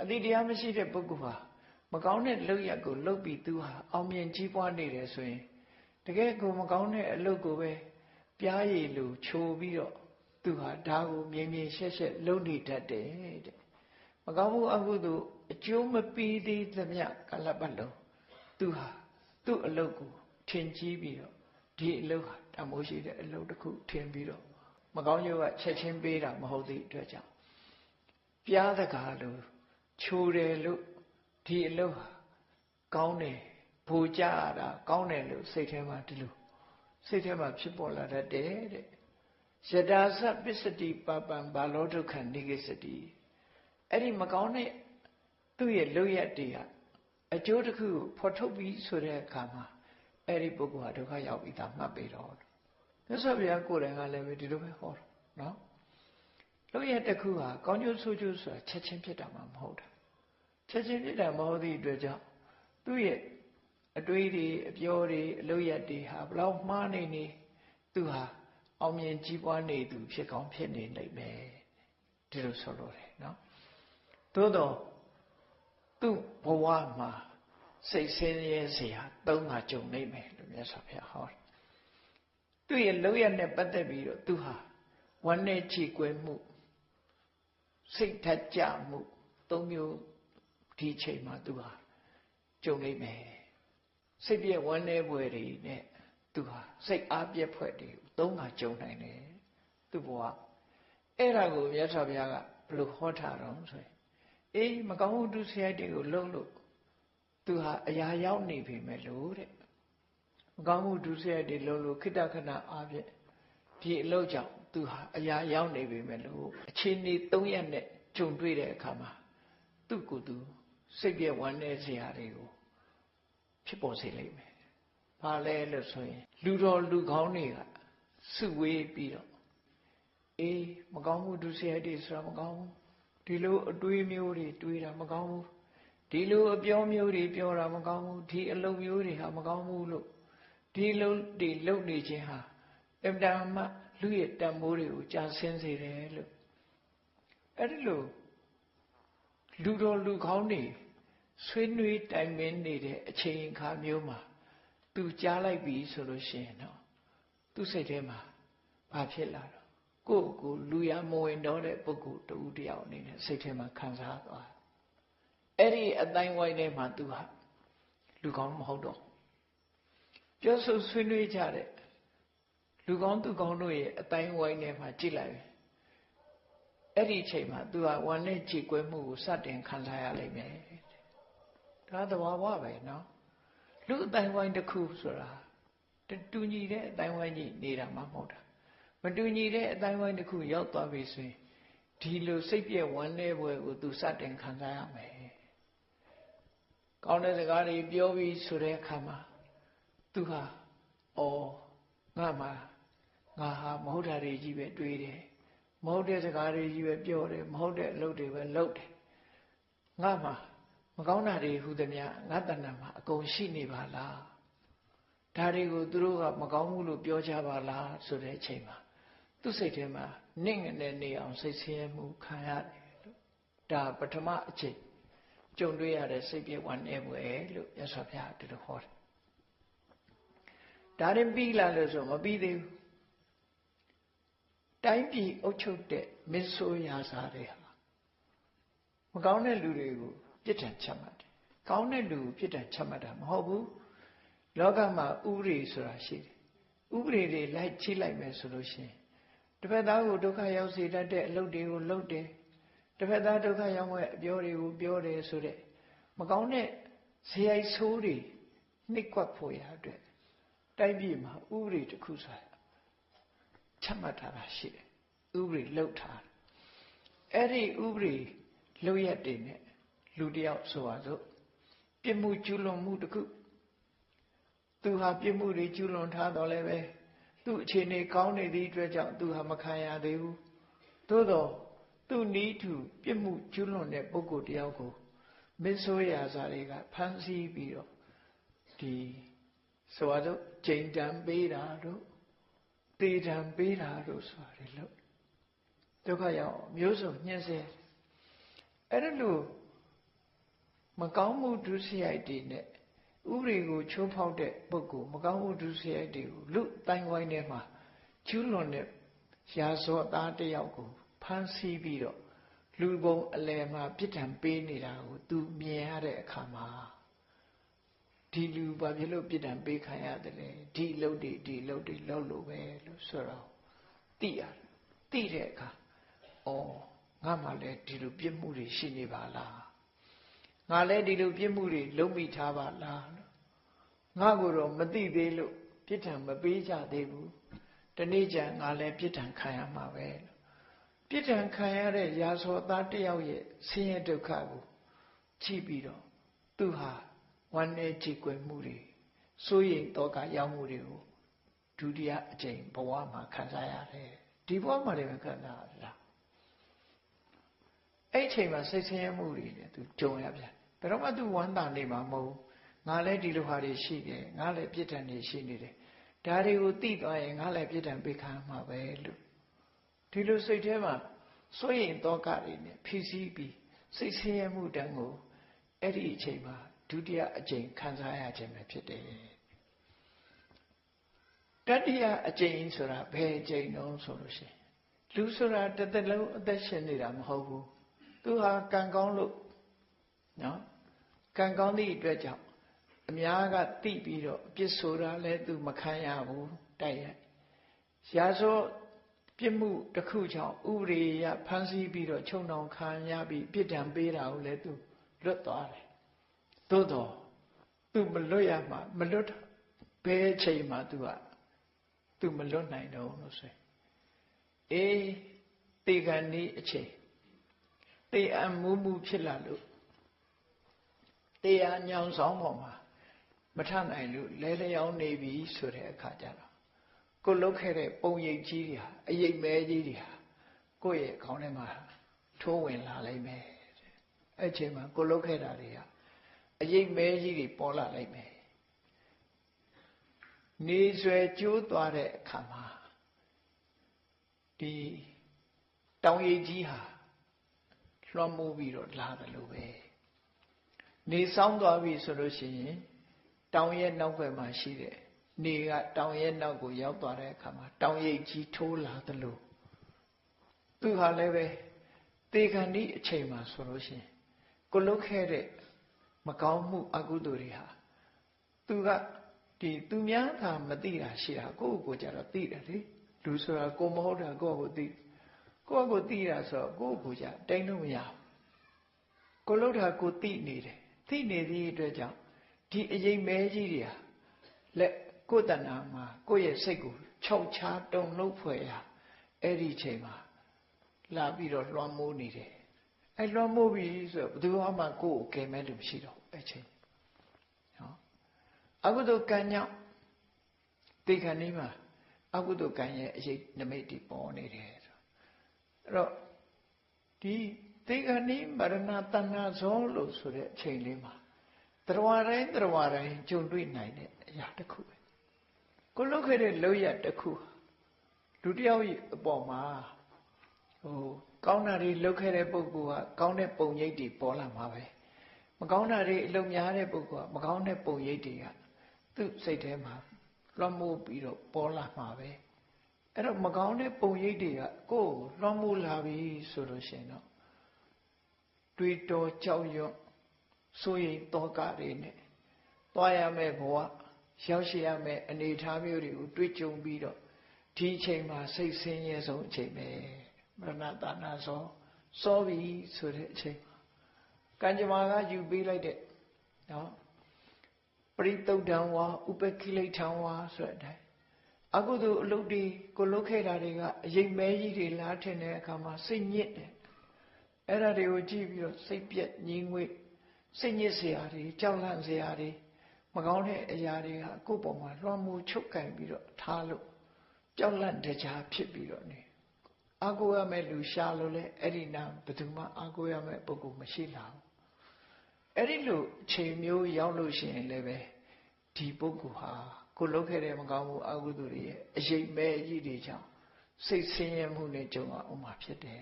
အတိတရားမရှိတဲ့ပုဂ္ဂိုလ်ဟာမကောင်းတဲ့လုပ်ရက်ကိုလုပ်ပြီးသူဟာအောင်မြင်ကြီးပွားနေတယ်ဆိုရင်တကယ်ကိုမကောင်းတဲ့အလုပ်ကိုပဲပြားရည်လိုချိုးပြီးတော့သူဟာဒါကိုမြင်မြင်ရှက်ရှက်လုပ်နေတတ်တယ်တဲ့မကောင်းမှုအကုသို့အကျိုးမပေးသေးသမျှကာလပတ်လုံးသူဟာသူ့အလုပ်ကိုထင်ကြီးပြီးတော့ဒီအလုပ်ဟာတမိုးရှိတဲ့အလုပ်တစ်ခုထင်ပြီးတော့မကောင်းကျိုးကချက်ချင်းပေးတာမဟုတ်သည့်အတွက်ကြောင့်ပြားတကားလို့ချိုးတယ်လို့ဒီအလုပ်ဟာကောင်းတယ်ဘူကြရတာကောင်းတယ်လို့စိတ်ထဲမှာဒီလိုစိတ်ထဲမှာဖြစ်ပေါ်လာတတ်တယ်တဲ့ယတာသပစ္စတိပပံဘာလောဒုက္ခနိဂစ္စတိအဲ့ဒီမကောင်းတဲ့သူ့ရဲ့လုပ်ရက်တွေကအကျိုးတစ်ခုကိုဖော်ထုတ်ပြီးဆိုတဲ့အခါမှာအဲ့ဒီပုဂ္ဂိုလ်ဟာဒုက္ခရောက်ပြီးသားမှတ်ပြီးတော့မြတ်စွာဘုရားကိုယ်တိုင်ကလည်းပဲဒီလိုပဲဟောတယ်နော်လုပ်ရက်တစ်ခုဟာကောင်းကျိုးဆိုးကျိုးဆိုတာချက်ချင်းဖြစ်တာမှမဟုတ်တာချက်ချင်းဖြစ်တာမဟုတ်သည့်အတွက်ကြောင့်သူ့ရဲ့အတွေးတွေအပြောတွေအလုပ်ရက်တွေဟာဘလောက်မှားနေနေသူဟာအောင်မြင်ကြီးပွားနေသူဖြစ်ကောင်းဖြစ်နေနိုင်မယ်ဒီလိုဆိုလို့တယ်နော်သို့တော့သူ့ဘဝမှာစိတ်ဆင်းရဲเสียသုံးခါကြုံနိုင်မယ်လို့မြတ်စွာဘုရားဟောတယ်သူ့ရဲ့လုပ်ရက်နဲ့ပတ်သက်ပြီးတော့သူဟာဝမ်းနဲ့ချီကွယ်မှုစိတ်ထက်ကြမှုသုံးမျိုးဒီချိန်မှာသူဟာကြုံနိုင်မယ်စိတ်ပြည့်ဝမ်းနဲ့ပွဲတွေနဲ့သူဟာစိတ်အားပြည့်ဖွဲ့တွေသုံးခါကြုံနိုင်တယ်သူ့ဘဝအဲ့ဒါကိုမြတ်စွာဘုရားကဘယ်လိုဟောထားတော့ဆိုရင်အေးမကောင်းမှုဒုစရိုက်တွေကိုလုံးလို့သူဟာအရာရောက်နေပြီမဲ့လို့တဲ့မကောင်းမှုဒုစရိုက်တွေလုံးလို့ခိတ္တခဏအားဖြင့်ဒီအလုပ်ကြောင့်သူဟာအရာရောက်နေပြီမဲ့လို့အခြေအနေ၃ရက်နဲ့ကြုံတွေ့တဲ့အခါမှာသူ့ကိုယ်သူစိတ်ပြည့်ဝမ်းနည်းစရာတွေကိုဖြစ်ပေါ်စေလိမ့်မယ်။ဘာလဲလို့ဆိုရင်လူတော်လူကောင်းတွေကစုဝေးပြီးတော့အေးမကောင်းမှုဒုစရိုက်တွေဆိုတာမကောင်းဘူးဒီလိုအတွေးမျိုးတွေတွေးတာမကောင်းဘူးဒီလိုအပြောမျိုးတွေပြောတာမကောင်းဘူးဒီအလုပ်မျိုးတွေဟာမကောင်းဘူးလို့ဒီလိုတွေလုပ်နေခြင်းဟာအမှန်မှလူရဲ့တန်ဖိုးတွေကိုကြာဆင်းစေတယ်လို့အဲ့ဒီလိုလူတော်လူကောင်းတွေဆွေးနွေးတိုင်ပင်နေတဲ့အချိန်အခါမျိုးမှာသူကြားလိုက်ပြီဆိုလို့ရှိရင်တော့သူစိတ်ထဲမှာဘာဖြစ်လာတော့ကိုလူရမဝင်တော့တဲ့ပုဂ္ဂိုလ်တူတယောက်အနေနဲ့စိတ်ထဲမှာခံစားသွားအဲ့ဒီအတိုင်းဝိုင်းထဲမှာသူဟာလူကောင်းမဟုတ်တော့ပြောဆိုဆွေးနွေးကြတဲ့လူကောင်းသူကောင်းတို့ရဲ့အတိုင်းဝိုင်းထဲမှာကြည့်လိုက်အဲ့ဒီအချိန်မှာသူဟာဝမ်းနဲ့ကြည်ကွဲမှုကိုစတင်ခံစားရလိမ့်မယ်ဒါသဘာဝပဲနော်လူအတိုင်းဝိုင်းတစ်ခုဆိုတာတူညီတဲ့အတိုင်းဝိုင်းကြီးနေတာမှမဟုတ်တာမတူညီတဲ့အတိုင်းဝိုင်းတစ်ခုရောက်သွားပြီဆိုရင်ဒီလိုစိတ်ပြည့်ဝမ်းနည်းပွဲကိုသူစတင်ခံစားရမယ်ကောင်းတဲ့စကားတွေပြောပြီးဆိုတဲ့အခါမှာသူဟာငါဟာမဟုတ်တာတွေကြီးပဲတွေးတယ်မဟုတ်တဲ့စကားတွေကြီးပဲပြောတယ်မဟုတ်တဲ့အလုပ်တွေပဲလုပ်တယ်ငါမှာမကောင်းတာတွေဟူသည်များငါတဏ္ဍာမှာအကုန်ရှိနေပါလားဒါတွေကိုသူတို့ကမကောင်းဘူးလို့ပြောကြပါလားဆိုတဲ့အချိန်မှာသူ့စိတ်ထဲမှာနင့်ငနဲ့နေအောင်စိတ်ဆင်းရဲမှုခံရတယ်လို့ဒါပထမအချိန်ကြုံတွေ့ရတဲ့စိတ်ပြည့်ဝမ်းနည်းပွဲလို့မြတ်စွာဘုရားဒီလိုဟောတယ်ဒါရင်ပြီးလာလို့ဆိုမပြီးသေးဘူးတိုင်းပြည်အုပ်ချုပ်တဲ့မင်းဆိုးရာဇာတွေဟာမကောင်းတဲ့လူတွေကိုပြစ်ဒဏ်ချမှတ်တယ်ကောင်းတဲ့လူကိုပြစ်ဒဏ်ချမှတ်တာမဟုတ်ဘူးလောကမှာဥပဒေဆိုတာရှိတယ်ဥပဒေတွေလိုက်ချိလိုက်မယ်ဆိုလို့ရှိရင်တစ်ဖက်သားကိုဒုက္ခရောက်စေတတ်တဲ့အလုပ်တွေကိုလုပ်တယ်တစ်ဖက်သားဒုက္ခရောက်မဲ့အပြောတွေကိုပြောတယ်ဆိုတဲ့မကောင်းတဲ့ဇေယိုက်ဆိုးတွေနှိပ်ကွက်ဖို့ရအတွက်တိုင်းပြည်မှာဥပဒေတစ်ခုဆိုတာချမှတ်ထားတာရှိတယ်ဥပဒေလှုပ်ထားတယ်အဲ့ဒီဥပဒေလှုပ်ရက်တွေနဲ့လူတယောက်ဆိုပါစို့ပြစ်မှုကျူးလွန်မှုတစ်ခုသူဟာပြစ်မှုတွေကျူးလွန်ထားတော့လည်းပဲသူ့အခြေအနေကောင်းနေသည့်အတွက်ကြောင့်သူဟာမခံရသေးဘူးသို့တော့သူ့နီးထူပြစ်မှုကျူးလွန်တဲ့ပုဂ္ဂိုလ်တယောက်ကိုမင်းဆိုးရာဇာတွေကဖမ်းဆီးပြီးတော့ဒီဆိုပါစို့ကြိမ်တံပေးတာတို့တေတံပေးတာတို့ဆိုတာတွေလို့ဒုက္ခရောက်မျိုးစုံညှင်းဆဲအဲ့ဒါလို့ မကောင်းမှုဒုစရိုက်တွေနဲ့ဥပဒေကိုချိုးဖောက်တဲ့ပုဂ္ဂိုလ်မကောင်းမှုဒုစရိုက်တွေကိုလူတိုင်းဝိုင်းထဲမှာကျူးလွန်တဲ့ရာဇဝတ်သားတစ်ယောက်ကိုဖမ်းဆီးပြီးတော့လူပုံအလယ်မှာပြစ်ဒဏ်ပေးနေတာကိုသူမြင်ရတဲ့အခါမှာဒီလူဘာဖြစ်လို့ပြစ်ဒဏ်ပေးခံရတယ်လဲဒီအလုပ်တွေလုပ်လို့ပဲလို့ဆိုတော့သိရတယ်သိတဲ့အခါငါမှလည်းဒီလိုပြစ်မှုတွေရှိနေပါလားငါလည်းဒီလိုပြစ်မှုတွေလုပ်မိထားပါလားငါကိုတော့မသိသေးလို့ပြစ်ဒဏ်မပေးကြသေးဘူးတနေ့ကျငါလည်းပြစ်ဒဏ်ခံရမှာပဲပြစ်ဒဏ်ခံရတဲ့ရာဇဝတ်သားတစ်ယောက်ရဲ့ဆင်းရဲဒုက္ခကိုကြည့်ပြီးတော့သူဟာဝမ်းနည်းကြေကွယ်မှုတွေစိုးရိမ်တော့ကရောက်မှုတွေကိုဒုတိယအကြိမ်ဘဝမှာခံစားရတယ်ဒီဘဝမှာလည်းခံစားရတာအဲ့အချိန်မှာစိတ်ဆင်းရဲမှုတွေနဲ့သူကြုံရပြန်ဘယ်တော့မှသူဝမ်းသာနေမှာမဟုတ်ငါလည်းဒီလိုဟာတွေရှိတယ်ငါလည်းပြစ်ဒဏ်တွေရှိနေတယ်ဒါတွေကိုသိသွားရင်ငါလည်းပြစ်ဒဏ်ပေးခံမှာပဲလို့ဒီလိုစိတ်ထဲမှာစိုးရိမ်တော့ကတွေနဲ့ဖြည့်ဆည်းပြီးစိတ်ဆင်းရဲမှုတန်းကိုအဲ့ဒီအချိန်မှာဒုတိယအကြိမ်ခံစားရခြင်းပဲဖြစ်တယ်တတိယအကြိမ်ဆိုတာဘယ်အကြိမ်တုံးဆိုလို့ရှိရင်လူဆိုတာတစ်သက်လုံးအသက်ရှင်နေတာမဟုတ်ဘူးသူဟာကံကောင်းလို့နော်ကံကောင်းသည့်အတွက်ကြောင့်အများကသိပြီးတော့အပြစ်ဆိုတာလည်းသူမခံရဘူးတိုက်ရိုက်ရာဇဝပြစ်မှုတစ်ခုကြောင့်ဥပဒေရဖမ်းဆီးပြီးတော့ချုံနှောင်ခံရပြီးပြစ်ဒဏ်ပေးတာကိုလည်းသူလွတ်သွားတယ်သို့တော့သူမလွတ်ရမှာမလွတ်ဘယ်အချိန်မှာသူမလွတ်နိုင်တော့လို့ဆိုတေခံဤအချိန်တေအံမှုဖြစ်လာလို့တေအညောင်ဆောင်ပေါ်မှာမထနိုင်လို့လဲလျောင်းနေပြီဆိုတဲ့အခါကျတော့ကိုလုတ်ခဲ့တဲ့ပုံရိပ်ကြီးတွေဟာအရိပ်မဲကြီးတွေဟာကိုယ့်ရဲ့ခေါင်းထဲမှာထိုးဝင်လာလိုက်မယ်အဲ့ချိန်မှာကိုလုတ်ခဲ့တာတွေကအရိပ်မဲကြီးတွေပေါ်လာလိုက်မယ်နေဆွဲကျိုးသွားတဲ့အခါမှာဒီတောင်ရိပ်ကြီးဟာလွှမ်းမိုးပြီးတော့လာတယ်လို့ပဲနေဆောင်သွားပြီဆိုလို့ရှိရင်တောင်ရဲ့နောက်ဘက်မှာရှိတဲ့နေကတောင်ရဲ့နောက်ကိုရောက်သွားတဲ့အခါမှာတောင်ရိပ်ကြီးထိုးလာတယ်လို့သူဟာလည်းပဲတေခန္ဒီအချိန်မှာဆိုလို့ရှိရင်ကိုလုတ်ခဲ့တဲ့မကောင်းမှုအကုသိုလ်တွေဟာသူကသူများသာမသိတာရှိတာကိုယ့်ကိုယ်ကြတော့သိတယ်လေလူဆိုတာကိုမဟုတ်တာကိုယ့်ကိုသိတာဆိုတော့ကိုယ့်ကိုယ်ကြတိတ်လို့မရဘူးကိုလုတ်တာကိုသိနေတယ်သိနေသည့်အတွက်ကြောင့်ဒီအရေးမဲကြီးတွေဟာလက်ကိုယ်တဏ္ဍာမှာကိုယ့်ရဲ့စိတ်ကိုခြောက်ခြားတုံလို့ဖွယ်ရအဲ့ဒီချိန်မှာလာပြီးတော့လွှမ်းမိုးနေတယ်အဲ့လွှမ်းမိုးပြီဆိုတော့ဘယ်သူမှကိုယ့်ကိုကယ်မဲ့လို့မရှိတော့အဲ့ချိန်နော်အကုသိုလ်ကံကြောင့်တေခဏီးမှာအကုသိုလ်ကံရဲ့အရေးနမိတ်တွေပေါ်နေတယ်ဆိုအဲ့တော့ဒီတေခဏီးမရဏတဏ္ဍာဇောလို့ဆိုတဲ့အချိန်လေးမှာတရားတိုင်းကြုံတွေ့နိုင်တဲ့အရာတစ်ခုပဲကိုလုပ်ခဲ့တဲ့လုပ်ရတစ်ခုလူတစ်ယောက်အပေါ်မှာကောင်းတာတွေလုပ်ခဲ့တဲ့ပုဂ္ဂိုလ်ကကောင်းတဲ့ပုံရိပ်တွေပေါ်လာမှာပဲမကောင်းတာတွေအလုပ်များတဲ့ပုဂ္ဂိုလ်ကမကောင်းတဲ့ပုံရိပ်တွေကသူ့စိတ်ထဲမှာလွှမ်းမိုးပြီးတော့ပေါ်လာမှာပဲအဲ့တော့မကောင်းတဲ့ပုံရိပ်တွေကကိုယ်လွှမ်းမိုးလာပြီဆိုလို့ရှိရင်တော့တွေးတောကြောက်ရွံ့စိုးရိမ်တောကတွေနဲ့သွားရမယ့်ဘဝရောက်ရှိရမယ့်အနေအထားမျိုးတွေကိုတွေးကြုံပြီးတော့ဒီအချိန်မှာစိတ်ဆင်းရဲဆုံးအချိန်ပဲမရဏတဏ္ဍာစောပြီဆိုတဲ့အချိန်ကံကြမ္မာကယူပေးလိုက်တဲ့နော်ပရိသုဒ္ဓံဝါဥပကိလေထံဝါဆိုတဲ့အတိုင်းအကုသိုလ်အလုပ်တွေကိုလုပ်ခဲ့တာတွေကအရေးမဲကြီးတွေလားထင်တဲ့အခါမှာစိတ်ညစ်တယ်အဲ့ဒါတွေကိုကြည့်ပြီးတော့စိတ်ပြက်ငြိမ်ငွေ့စိတ်ညစ်เสียတွေကြောက်လန့်เสียတွေမကောင်းတဲ့အရာတွေကကိုယ့်ပေါ်မှာလွှမ်းမိုးချုပ်ကင်ပြီးတော့ထားလို့ကြောက်လန့်တကြားဖြစ်ပြီးတော့နေအာကိုရမဲ့လူရှာလို့လဲအဲ့ဒီနာဘယ်သူမှအာကိုရမဲ့ပုဂ္ဂိုလ်မရှိလာဘူးအဲ့ဒီလိုအချိန်မျိုးရောက်လို့ရှိရင်လည်းပဲဒီပုဂ္ဂိုလ်ဟာကိုလုပ်ခဲ့တဲ့မကောင်းမှုအကုသိုလ်တွေရဲ့အရေးမဲ့အကြီးတွေကြောင့်စိတ်ဆင်းရဲမှုနဲ့ကြုံအောင်မှာဖြစ်တယ်